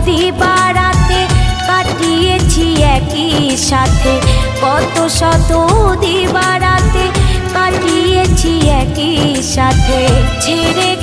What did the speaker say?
দিবারাতে কাটিয়েছি একই সাথে, কত শত দিবারাতে কাটিয়েছি একই সাথে। ছেড়ে